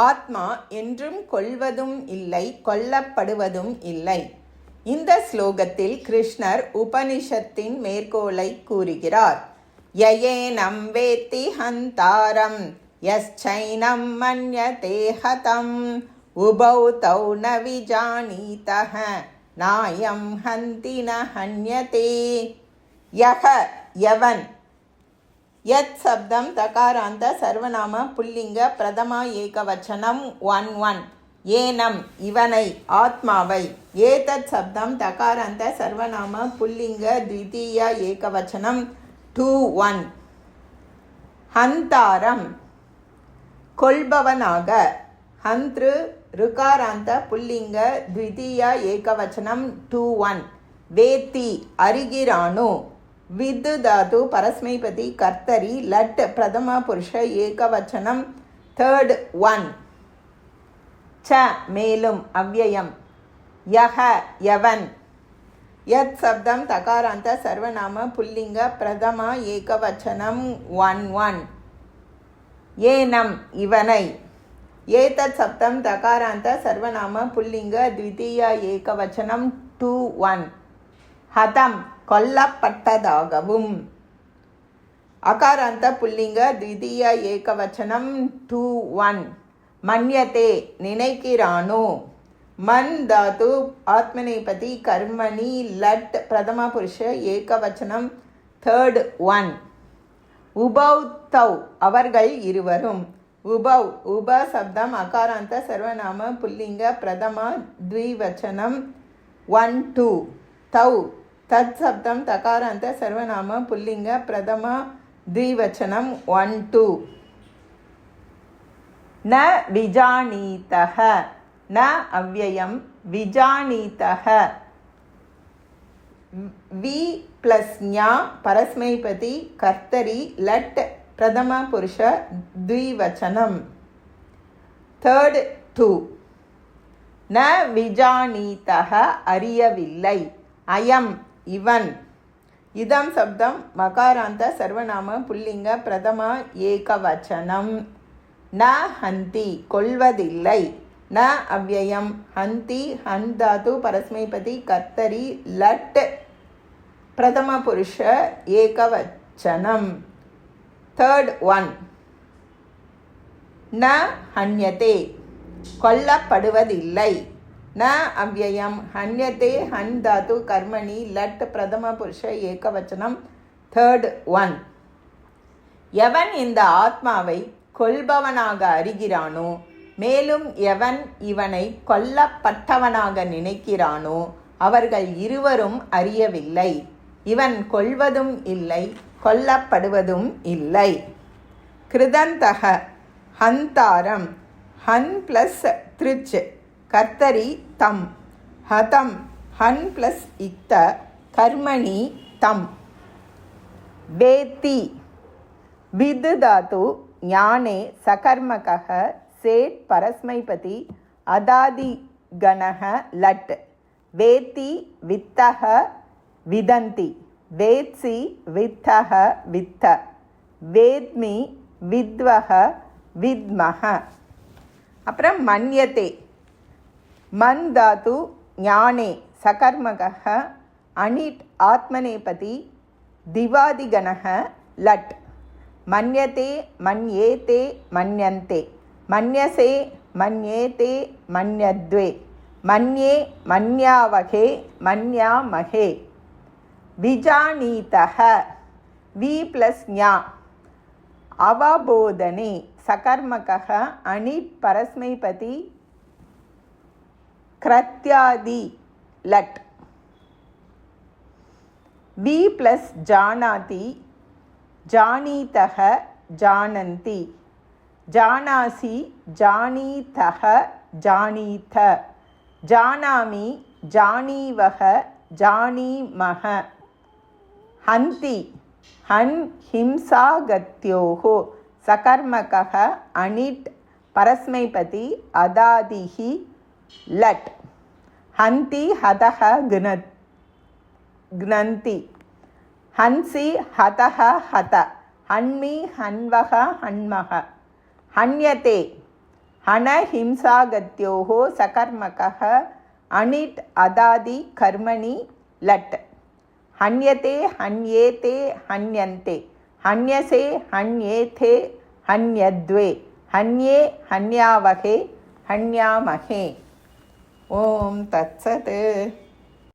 ஆத்மா என்றும் கொள்வதும் இல்லை, கொல்லப்படுவதும் இல்லை. இந்த ஸ்லோகத்தில் கிருஷ்ணர் உபனிஷத்தின் மேற்கோளை கூறுகிறார். யயேனம் வேத்தி ஹந்தாரம் யஸ்சைனம் மன்யதே ஹதம் உபௌ தௌ ந விஜானீதஹ நாயம் ஹந்தி ந ஹன்யதே. யஹ யவன், யத் சப்தம் தகாராந்த சர்வநாம புல்லிங்க பிரதமா ஏகவச்சனம் 1-1. ஏனம் இவனை, ஆத்மாவை. ஏதத் சப்தம் தகாராந்த சர்வநாம புல்லிங்க த்விதீய ஏகவச்சனம் 2-1. ஹந்தாரம் கொல்பவனாக. ஹந்த்ரு ருகாராந்த புல்லிங்க த்விதீய ஏகவச்சனம் 2-1. வேத்தி அறிகிறானோ. வித்து தாது பரஸ்மைபதி கர்த்தரி லட் பிரதம புருஷ ஏகவச்சனம் 3-1. ச மேலும் அவ்யயம். யஹ யவன், யத் சப்தம் தகாராந்த சர்வநாம புல்லிங்க பிரதம ஏகவச்சனம் 1-1. ஏனம் இவனை. ஏதத் சப்தம் தகாராந்த சர்வநாம புல்லிங்க த்விதீய ஏகவச்சனம் 2-1. ஹதம் கொல்லப்பட்டதாகவும். அகாராந்த புல்லிங்க த்விதீய ஏகவச்சனம் 2-1. மன்யதே நினைக்கிறானோ. மன் தாது ஆத்மநேபதி கர்மணி லட் பிரதம புருஷ ஏகவச்சனம் 3-1. உபௌ தௌ அவர்கள் இருவரும். உபௌ உப சப்தம் அகாராந்த சர்வநாம புல்லிங்க பிரதம த்விவச்சனம் 1-2. தௌ தத் சப்தம் தகாராந்த சர்வநாம புல்லிங்க பிரதம த்விவச்சனம் 1-2. ந விஜானீதஹ, ந அவ்யயம், விஜானீதஹ. வி ப்ளஸ் ஞா பரஸ்மைபதி கர்த்தரி லட் பிரதம புருஷ த்விவச்சனம் 3-2. ந விஜானீதஹ அறியவில்லை. அயம் இவன். இதம் சப்தம் மகாராந்த சர்வநாம புல்லிங்க பிரதம ஏகவச்சனம். ந ஹந்தி கொல்வதில்லை. ந அவ்யயம். ஹந்தி ஹந்தாது பரஸ்மைபதி கர்த்தரி லட் பிரதம புருஷ ஏகவச்சனம் 3-1. ந ஹன்யதே கொல்லப்படுவதில்லை. ந அவ்யயம். ஹன்யதே ஹன் தாது கர்மணி லட் பிரதம புருஷ ஏகவச்சனம் 3-1. எவன் இந்த ஆத்மாவை கொல்பவனாக அறிகிறானோ, மேலும் எவன் இவனை கொல்லப்பட்டவனாக நினைக்கிறானோ, அவர்கள் இருவரும் அறியவில்லை. இவன் கொல்வதும் இல்லை, கொல்லப்படுவதும் இல்லை. கிருதந்தக ஹந்தாரம் ஹன் ப்ளஸ் த்ரிச் கர்த்தரி தம். ஹதம் ஹன் ப்ளஸ் இக்த கர்மணி தம். வேத்தி வித் தாது ஞானே சகர்மகः சேட் பரஸ்மைபதி அதாதிகணः லட். வேத்தி வித்தः விதந்தி. வேத்சி வித்தः வித்த. வேத்மி வித்வஹ வித்மஹ. அப்புறம் மன்யதே. மன் தாது ஞானே சகர்மகः அனிட் ஆத்மநேபதி திவாதிகணः லட். மன்யதே மன்யேதே மன்யந்தே. மன்யசே மன்யேதே மன்யத்வே. மன்யே மன்யாவகே மன்யாமகே. விஜானீதஹ வி ப்ளஸ் ஞா அவபோதனே சகர்மகः அனிட் பரஸ்மைபதி க்ரத்யாதி லட். வி ப்ளஸ் ஜானாதி ஜானீதஹ ஜானந்தி. ஜானாசி ஜானீதஹ ஜானீத. ஜானாமி ஜானீவஹ ஜானீமஹ. ஹந்தி ஹன் ஹிம்சாகத்யோஹோ சகர்மகः அனிட் பரஸ்மைபதி அதாதிஹி லட். ஹந்தி ஹதஹ க்னந்தி. ஹன்சி ஹதஹ ஹத. ஹன்மி ஹன்வஹ ஹன்மஹ. ஹன்யதே अनहिंसागत्योः सकर्मकः अनिट् अदादि कर्मणि लट् हन्यते हन्येते हन्यन्ते हन्यसे हन्येथे हन्यद्वे हन्ये हन्यावहे हन्यामहे. ओम तत्सत्.